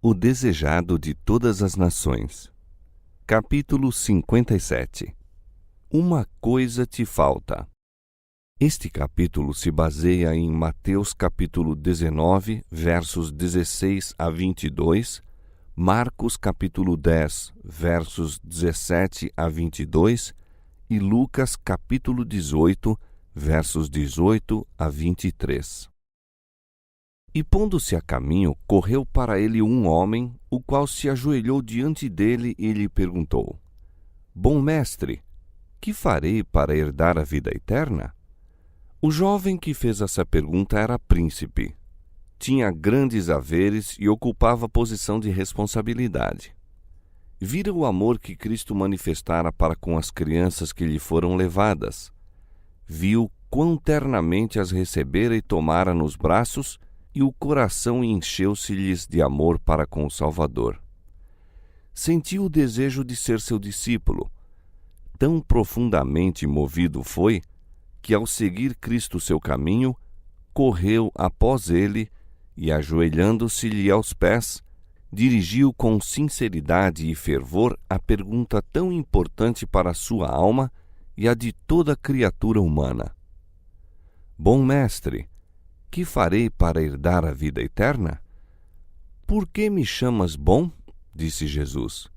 O desejado de todas as nações. Capítulo 57. Uma coisa te falta. Este capítulo se baseia em Mateus capítulo 19, versos 16 a 22, Marcos capítulo 10, versos 17 a 22 e Lucas capítulo 18, versos 18 a 23. E pondo-se a caminho, correu para ele um homem, o qual se ajoelhou diante dele e lhe perguntou: Bom mestre, que farei para herdar a vida eterna? O jovem que fez essa pergunta era príncipe. Tinha grandes haveres e ocupava posição de responsabilidade. Vira o amor que Cristo manifestara para com as crianças que lhe foram levadas. Viu quão ternamente as recebera e tomara nos braços, e o coração encheu-se-lhes de amor para com o Salvador. Sentiu o desejo de ser seu discípulo. Tão profundamente movido foi, que ao seguir Cristo seu caminho, correu após ele e, ajoelhando-se-lhe aos pés, dirigiu com sinceridade e fervor a pergunta tão importante para a sua alma e a de toda criatura humana: Bom mestre, que farei para herdar a vida eterna? Por que me chamas bom? Disse Jesus.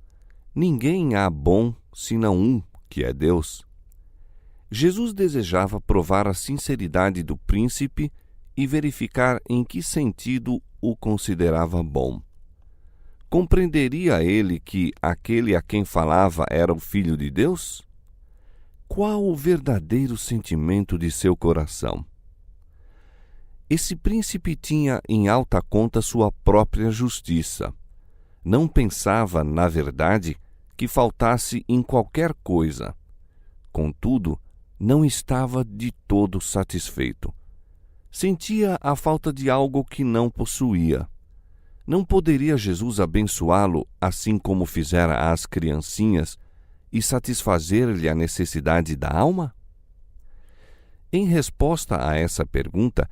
Ninguém há bom senão um, que é Deus. Jesus desejava provar a sinceridade do príncipe e verificar em que sentido o considerava bom. Compreenderia ele que aquele a quem falava era o Filho de Deus? Qual o verdadeiro sentimento de seu coração? Esse príncipe tinha em alta conta sua própria justiça. Não pensava, na verdade, que faltasse em qualquer coisa. Contudo, não estava de todo satisfeito. Sentia a falta de algo que não possuía. Não poderia Jesus abençoá-lo assim como fizera às criancinhas e satisfazer-lhe a necessidade da alma? Em resposta a essa pergunta,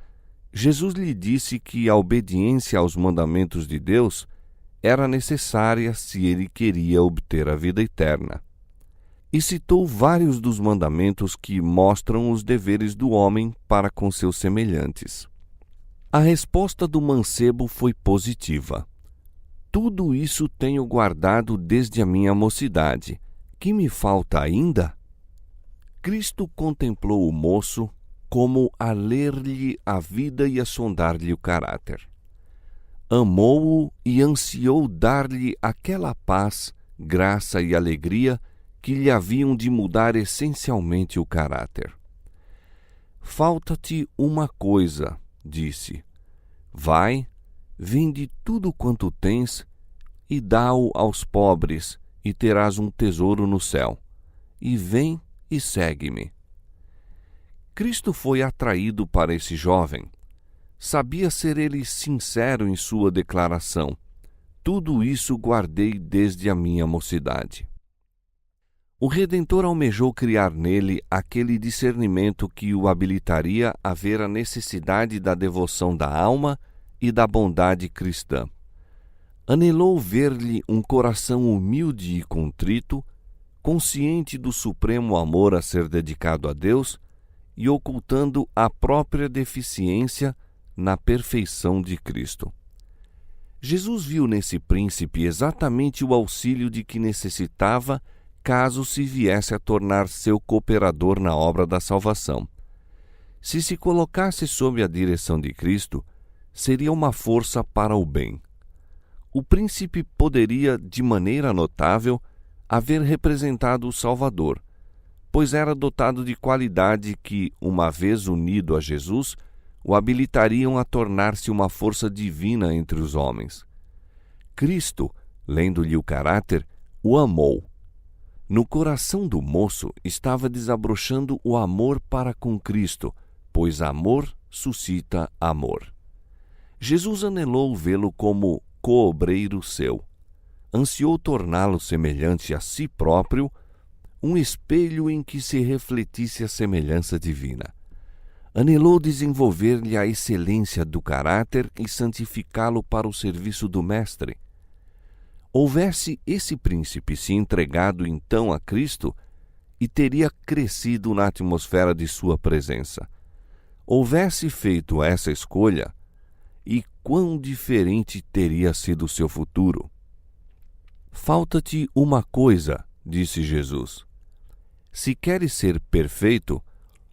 Jesus lhe disse que a obediência aos mandamentos de Deus era necessária se ele queria obter a vida eterna. E citou vários dos mandamentos que mostram os deveres do homem para com seus semelhantes. A resposta do mancebo foi positiva. Tudo isso tenho guardado desde a minha mocidade. Que me falta ainda? Cristo contemplou o moço como a ler-lhe a vida e a sondar-lhe o caráter. Amou-o e ansiou dar-lhe aquela paz, graça e alegria que lhe haviam de mudar essencialmente o caráter. Falta-te uma coisa, disse. Vai, vende tudo quanto tens e dá-o aos pobres, e terás um tesouro no céu. E vem e segue-me. Cristo foi atraído para esse jovem. Sabia ser ele sincero em sua declaração: tudo isso guardei desde a minha mocidade. O Redentor almejou criar nele aquele discernimento que o habilitaria a ver a necessidade da devoção da alma e da bondade cristã. Anelou ver-lhe um coração humilde e contrito, consciente do supremo amor a ser dedicado a Deus e ocultando a própria deficiência na perfeição de Cristo. Jesus viu nesse príncipe exatamente o auxílio de que necessitava caso se viesse a tornar seu cooperador na obra da salvação. Se se colocasse sob a direção de Cristo, seria uma força para o bem. O príncipe poderia, de maneira notável, haver representado o Salvador, pois era dotado de qualidade que, uma vez unido a Jesus, o habilitariam a tornar-se uma força divina entre os homens. Cristo, lendo-lhe o caráter, o amou. No coração do moço estava desabrochando o amor para com Cristo, pois amor suscita amor. Jesus anelou vê-lo como coobreiro seu. Ansiou torná-lo semelhante a si próprio, um espelho em que se refletisse a semelhança divina. Anelou desenvolver-lhe a excelência do caráter e santificá-lo para o serviço do Mestre. Houvesse esse príncipe se entregado então a Cristo e teria crescido na atmosfera de sua presença. Houvesse feito essa escolha, e quão diferente teria sido o seu futuro. Falta-te uma coisa, disse Jesus. Se queres ser perfeito,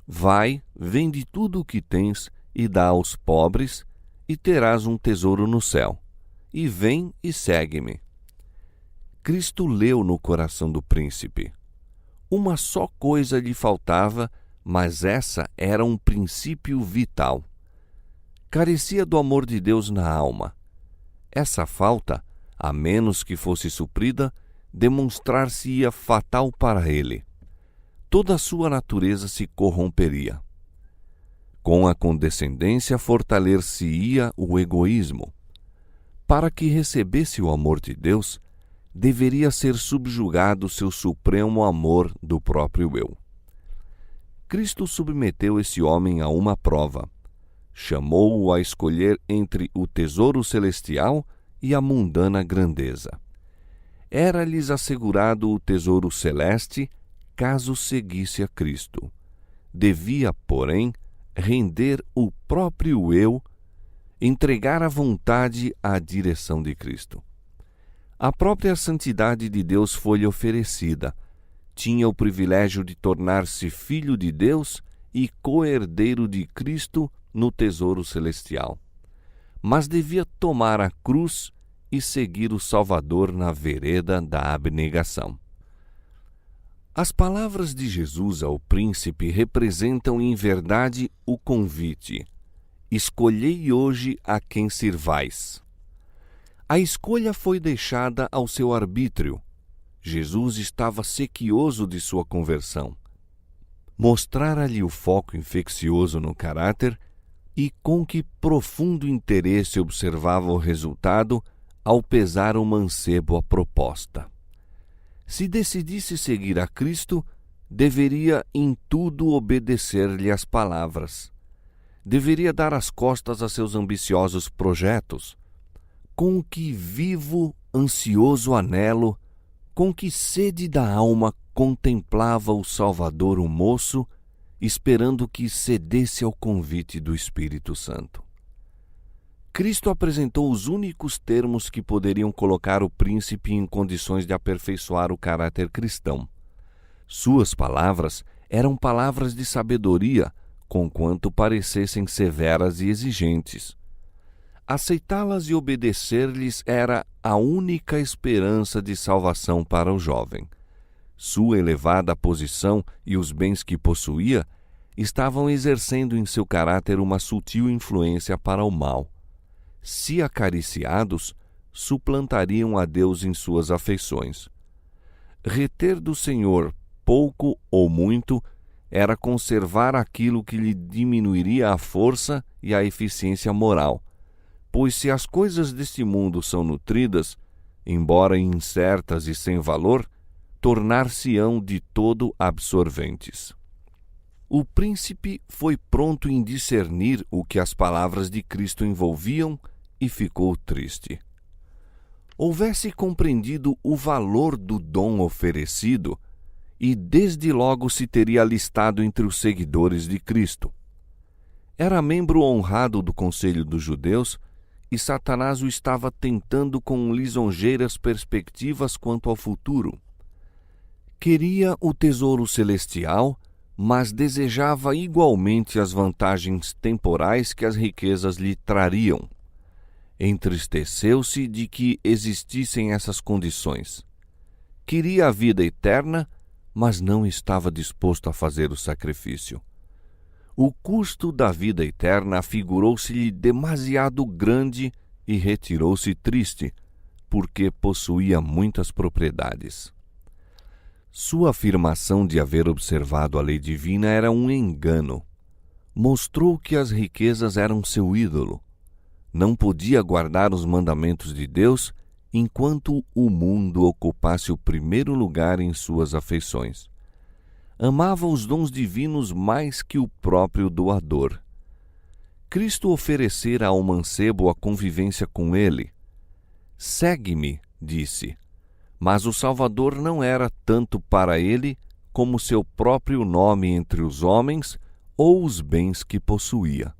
vai, vende tudo o que tens e dá aos pobres, e terás um tesouro no céu. E vem e segue-me. Cristo leu no coração do príncipe. Uma só coisa lhe faltava, mas essa era um princípio vital. Carecia do amor de Deus na alma. Essa falta, a menos que fosse suprida, demonstrar-se-ia fatal para ele. Toda a sua natureza se corromperia. Com a condescendência fortalecer-se-ia o egoísmo. Para que recebesse o amor de Deus, deveria ser subjugado seu supremo amor do próprio eu. Cristo submeteu esse homem a uma prova. Chamou-o a escolher entre o tesouro celestial e a mundana grandeza. Era-lhes assegurado o tesouro celeste, caso seguisse a Cristo. Devia, porém, render o próprio eu, entregar a vontade à direção de Cristo. A própria santidade de Deus foi-lhe oferecida. Tinha o privilégio de tornar-se filho de Deus e co-herdeiro de Cristo no tesouro celestial. Mas devia tomar a cruz e seguir o Salvador na vereda da abnegação. As palavras de Jesus ao príncipe representam em verdade o convite: escolhei hoje a quem sirvais. A escolha foi deixada ao seu arbítrio. Jesus estava sequioso de sua conversão. Mostrara-lhe o foco infeccioso no caráter e com que profundo interesse observava o resultado ao pesar o mancebo a proposta. Se decidisse seguir a Cristo, deveria em tudo obedecer-lhe as palavras. Deveria dar as costas a seus ambiciosos projetos. Com que vivo, ansioso anelo, com que sede da alma contemplava o Salvador o moço, esperando que cedesse ao convite do Espírito Santo. Cristo apresentou os únicos termos que poderiam colocar o príncipe em condições de aperfeiçoar o caráter cristão. Suas palavras eram palavras de sabedoria, conquanto parecessem severas e exigentes. Aceitá-las e obedecer-lhes era a única esperança de salvação para o jovem. Sua elevada posição e os bens que possuía estavam exercendo em seu caráter uma sutil influência para o mal. Se acariciados, suplantariam a Deus em suas afeições. Reter do Senhor pouco ou muito era conservar aquilo que lhe diminuiria a força e a eficiência moral, pois se as coisas deste mundo são nutridas, embora incertas e sem valor, tornar-se-ão de todo absorventes. O príncipe foi pronto em discernir o que as palavras de Cristo envolviam e ficou triste. Houvesse compreendido o valor do dom oferecido, e desde logo se teria alistado entre os seguidores de Cristo. Era membro honrado do Conselho dos Judeus, e Satanás o estava tentando com lisonjeiras perspectivas quanto ao futuro. Queria o tesouro celestial, mas desejava igualmente as vantagens temporais que as riquezas lhe trariam. Entristeceu-se de que existissem essas condições. Queria a vida eterna, mas não estava disposto a fazer o sacrifício. O custo da vida eterna afigurou-se-lhe demasiado grande e retirou-se triste, porque possuía muitas propriedades. Sua afirmação de haver observado a lei divina era um engano. Mostrou que as riquezas eram seu ídolo. Não podia guardar os mandamentos de Deus enquanto o mundo ocupasse o primeiro lugar em suas afeições. Amava os dons divinos mais que o próprio doador. Cristo oferecera ao mancebo a convivência com ele. Segue-me, disse, mas o Salvador não era tanto para ele como seu próprio nome entre os homens ou os bens que possuía.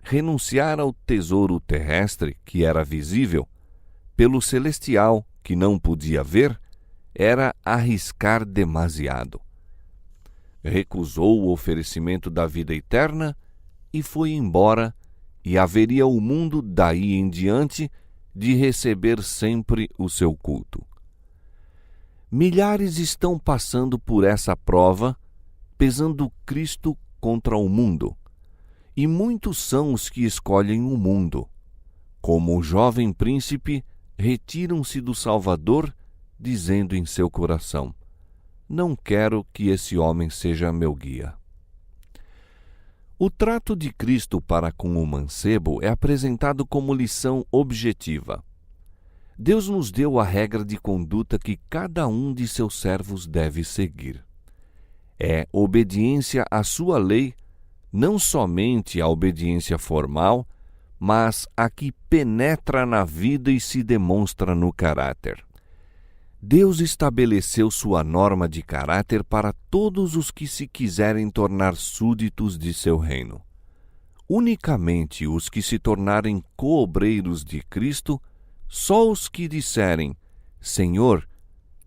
Renunciar ao tesouro terrestre, que era visível, pelo celestial, que não podia ver, era arriscar demasiado. Recusou o oferecimento da vida eterna e foi embora, e haveria o mundo daí em diante de receber sempre o seu culto. Milhares estão passando por essa prova, pesando Cristo contra o mundo, e muitos são os que escolhem o mundo. Como o jovem príncipe, retiram-se do Salvador, dizendo em seu coração: não quero que esse homem seja meu guia. O trato de Cristo para com o mancebo é apresentado como lição objetiva. Deus nos deu a regra de conduta que cada um de seus servos deve seguir. É obediência à sua lei, não somente a obediência formal, mas a que penetra na vida e se demonstra no caráter. Deus estabeleceu sua norma de caráter para todos os que se quiserem tornar súditos de seu reino. Unicamente os que se tornarem coobreiros de Cristo, só os que disserem: Senhor,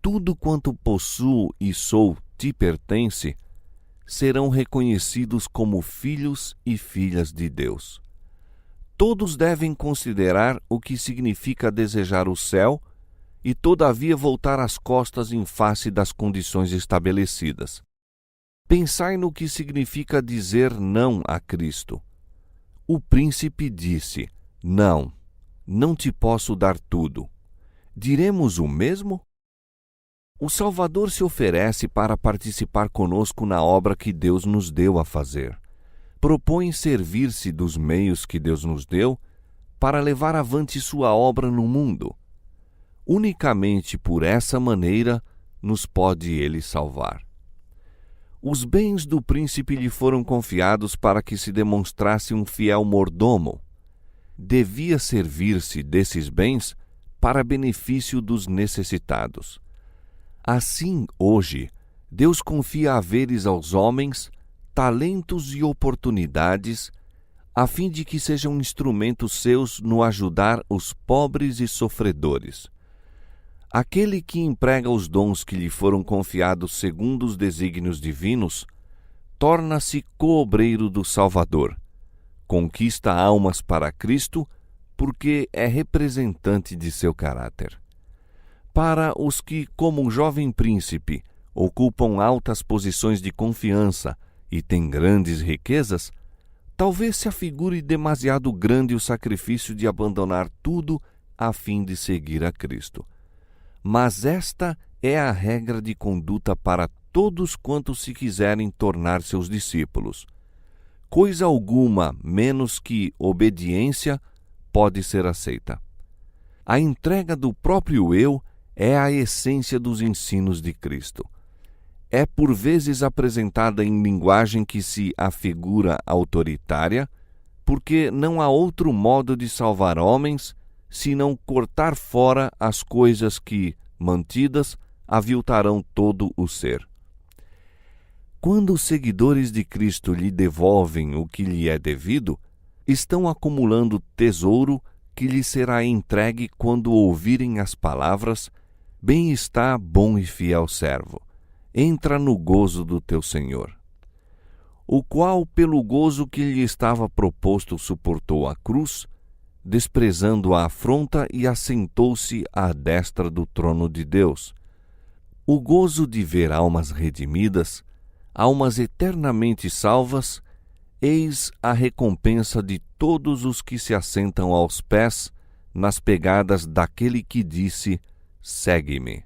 tudo quanto possuo e sou te pertence, serão reconhecidos como filhos e filhas de Deus. Todos devem considerar o que significa desejar o céu e, todavia, voltar as costas em face das condições estabelecidas. Pensai no que significa dizer não a Cristo. O príncipe disse: não, não te posso dar tudo. Diremos o mesmo? O Salvador se oferece para participar conosco na obra que Deus nos deu a fazer. Propõe servir-se dos meios que Deus nos deu para levar avante sua obra no mundo. Unicamente por essa maneira nos pode ele salvar. Os bens do príncipe lhe foram confiados para que se demonstrasse um fiel mordomo. Devia servir-se desses bens para benefício dos necessitados. Assim, hoje, Deus confia haveres aos homens, talentos e oportunidades, a fim de que sejam instrumentos seus no ajudar os pobres e sofredores. Aquele que emprega os dons que lhe foram confiados segundo os desígnios divinos, torna-se coobreiro do Salvador, conquista almas para Cristo, porque é representante de seu caráter. Para os que, como um jovem príncipe, ocupam altas posições de confiança e têm grandes riquezas, talvez se afigure demasiado grande o sacrifício de abandonar tudo a fim de seguir a Cristo. Mas esta é a regra de conduta para todos quantos se quiserem tornar seus discípulos. Coisa alguma menos que obediência pode ser aceita. A entrega do próprio eu é a essência dos ensinos de Cristo. É por vezes apresentada em linguagem que se afigura autoritária, porque não há outro modo de salvar homens senão cortar fora as coisas que, mantidas, aviltarão todo o ser. Quando os seguidores de Cristo lhe devolvem o que lhe é devido, estão acumulando tesouro que lhe será entregue quando ouvirem as palavras: bem está, bom e fiel servo, entra no gozo do teu Senhor. O qual, pelo gozo que lhe estava proposto, suportou a cruz, desprezando a afronta, e assentou-se à destra do trono de Deus. O gozo de ver almas redimidas, almas eternamente salvas, eis a recompensa de todos os que se assentam aos pés nas pegadas daquele que disse: segue-me.